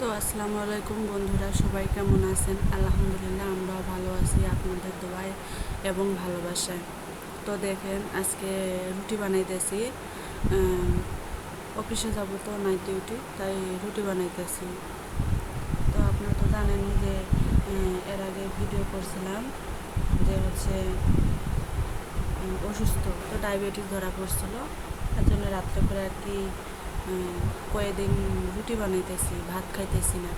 তো আসসালামু আলাইকুম বন্ধুরা, সবাই কেমন আছেন? আলহামদুলিল্লাহ, আমরাও ভালো আছি আপনাদের দোয়ায় এবং ভালোবাসায়। তো দেখেন, আজকে রুটি বানাইতেছি। অফিসে যাব তো নাইট ডিউটি, তাই রুটি বানাইতেছি। তো আপনারা তো জানেনই যে এর আগে ভিডিও করছিলাম যে হচ্ছে অসুস্থ, তো ডায়াবেটিস ধরা পড়ছিল। তার জন্য রাত্রে করে আর কি কয়েকদিন রুটি বানাইতেছি, ভাত খাইতেছি না।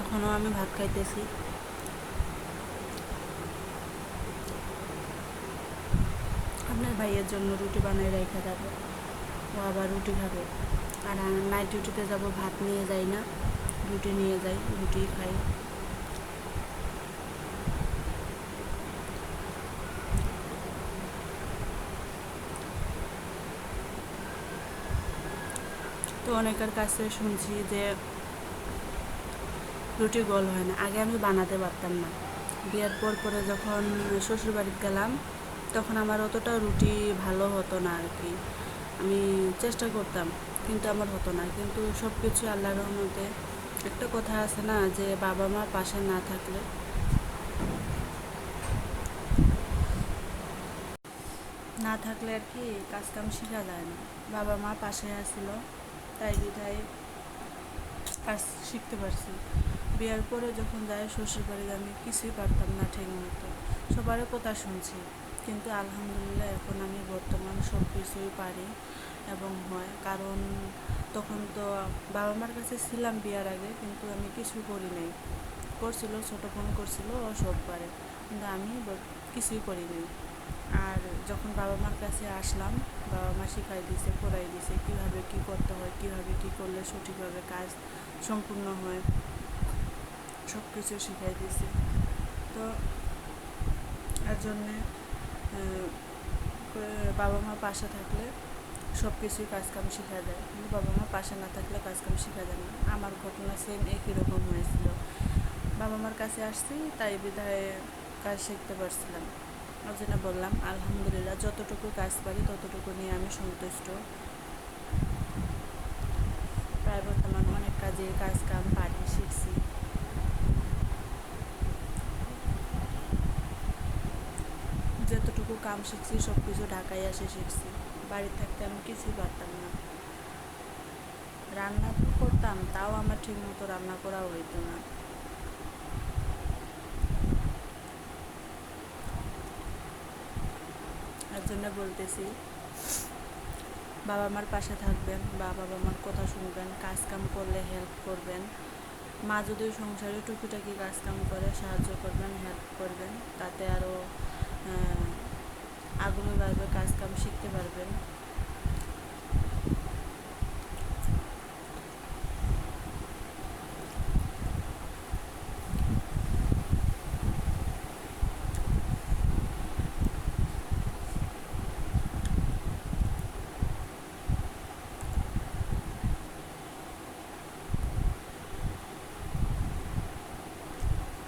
এখনও আমি ভাত খাইতেছি। আপনার ভাইয়ের জন্য রুটি বানিয়ে রেখে যাবে, ও আবার রুটি খাবে। আর নাইট ডিউটিতে যাব, ভাত নিয়ে যাই না, রুটি নিয়ে যাই, রুটি খাই। তো অনেকের কাছে শুনছি যে রুটি গোল হয় না। আগে আমি বানাতে পারতাম না। বিয়ের পর পরে যখন শ্বশুরবাড়িতে গেলাম, তখন আমার অতটা রুটি ভালো হতো না আর কি। আমি চেষ্টা করতাম, কিন্তু আমার হতো না। কিন্তু সব কিছু আল্লাহর রহমতে। একটা কথা আছে না, যে বাবা মা পাশে না থাকলে আর কি কাজ কাম শেখা যায় না। বাবা মা পাশে আসছিল, তাই বিধায় কাজ শিখতে পারছি। বিয়ের পরে যখন যাই শ্বশুর বাড়িতে, আমি কিছুই পারতাম না ঠিক মতো। সবারও কথা শুনছি, কিন্তু আলহামদুলিল্লাহ এখন আমি বর্তমান সব কিছুই পারি এবং হয়। কারণ তখন তো বাবা মার কাছে ছিলাম বিয়ার আগে, কিন্তু আমি কিছু করি নাই। করছিল, ছোটো ফোন করছিল, ও সব পারে, কিন্তু আমি কিছুই করি নাই। আর যখন বাবা মার কাছে আসলাম, বাবা মা শিখাই দিয়েছে, পড়াই দিয়েছে কীভাবে কী করতে হয়, কীভাবে কী করলে সঠিকভাবে কাজ সম্পূর্ণ হয়, সব কিছু শিখাই দিয়েছে। তো এর জন্যে বাবা মা পাশে থাকলে সব কিছুই কাজকাম শেখা যায়, কিন্তু বাবা মা পাশে না থাকলে কাজকাম শেখা যায় না। আমার ঘটনা সেম একই রকম হয়েছিল। বাবা মার কাছে আসছি, তাই বিধায় কাজ শিখতে পারছিলাম। ওই জন্য বললাম আলহামদুলিল্লাহ, যতটুকু কাজ পারি ততটুকু নিয়ে আমি সন্তুষ্ট। প্রায় বর্তমান অনেক কাজ কাম পারি, শিখছি। যতটুকু কাম শিখছি সব কিছু ঢাকায় এসে শিখছি। বাড়িতে থাকতে আমি কিছুই পারতাম না। রান্না করতাম, তাও আমার ঠিক মতো রান্না করাও হইতো না। এর জন্য বলতেছি, বাবা মার পাশে থাকবেন বা বাবা মার কথা শুনবেন, কাজ কাম করলে হেল্প করবেন। মা যদি সংসারে টুকিটাকি কাজ কাম করে, সাহায্য করবেন, হেল্প করবেন, তাতে আরও আগ্রহ বাড়বে, কাজ কাম শিখতে পারবেন।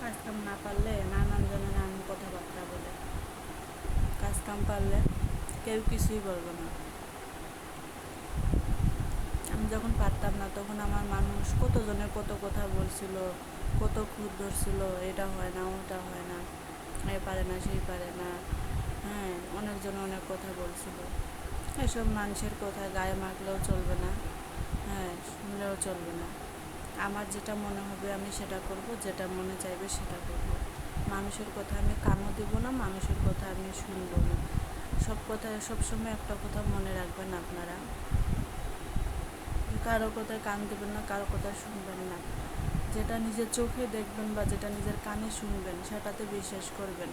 কাজ কাম না পারলে নানান জনে নানান কথাবার্তা বলে। কাজ কাম পারলে কেউ কিছুই বলবে না। আমি যখন পারতাম না, তখন আমার মানুষ কতজনের কত কথা বলছিল, কত খুঁত ধরছিল, এটা হয় না, ওটা হয় না, এ পারে না, সেই পারে না। হ্যাঁ, অনেকজন অনেক কথা বলছিল। এসব মানুষের কথা গায়ে মাখলেও চলবে না, হ্যাঁ, শুনলেও চলবে না। আমার যেটা মনে হবে আমি সেটা করব, যেটা মনে চাইবে সেটা করব। মানুষের কথা আমি কানও দেব না, মানুষের কথা আমি শুনবো না। সব কথা সবসময় একটা কথা মনে রাখবেন আপনারা, কারো কথায় কান দেবেন না, কারো কথা শুনবেন না। যেটা নিজের চোখে দেখবেন বা যেটা নিজের কানে শুনবেন, সেটাতে বিশ্বাস করবেন।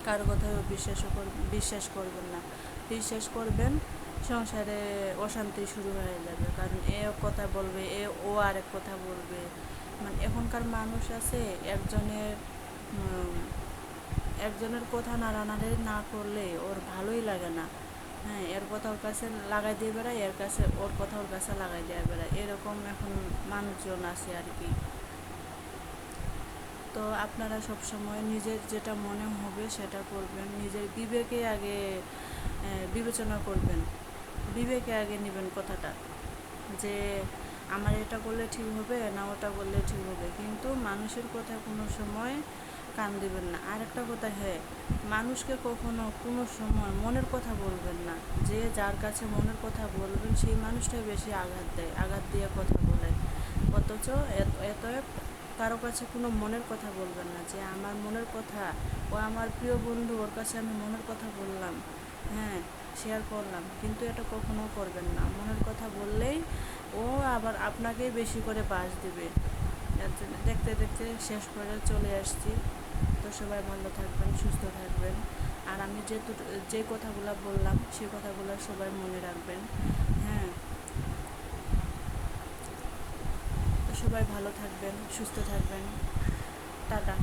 কারো কথায় বিশ্বাস করবেন না। বিশ্বাস করবেন, সংসারে অশান্তি শুরু হয়ে যাবে। কারণ এ কথা বলবে, ও আরেক কথা বলবে। মানে এখনকার মানুষ আছে, একজনের কথা নাড়ানাড়ি না করলে ওর ভালোই লাগে না। হ্যাঁ, এর কথা ওর কাছে লাগাই দিয়ে বেড়ায়, ওর কথা ওর কাছে লাগাই দিয়ে বেড়ায়, এরকম এখন মানুষজন আছে আর কি। তো আপনারা সবসময় নিজের যেটা মনে হবে সেটা করবেন, নিজের বিবেকে আগে বিবেচনা করবেন, বিবেকে আগে নেবেন কথাটা, যে আমার এটা করলে ঠিক হবে না ওটা করলে ঠিক হবে, কিন্তু মানুষের কথা কোনো সময় কান দিবেন না। আর একটা কথা, হ্যাঁ, মানুষকে কখনো কোনো সময় মনের কথা বলবেন না। যে যার কাছে মনের কথা বলবেন সেই মানুষটাই বেশি আঘাত দেয়, আঘাত দিয়ে কথা বলে। অথচ এতএব কারো কাছে কোনো মনের কথা বলবেন না, যে আমার মনের কথা, ও আমার প্রিয় বন্ধু, ওর কাছে আমি মনের কথা বললাম, হ্যাঁ, শেয়ার করলাম, কিন্তু এটা কখনো করবেন না। মনের কথা বললেই ও আবার আপনাকেই বেশি করে বাস দেবে। এর জন্য দেখতে দেখতে শেষ করে চলে আসছি। তো সবাই ভালো থাকবেন, সুস্থ থাকবেন। আর আমি যে কথাগুলো বললাম সেই কথাগুলো সবাই মনে রাখবেন, হ্যাঁ। তো সবাই ভালো থাকবেন, সুস্থ থাকবেন। টাটা।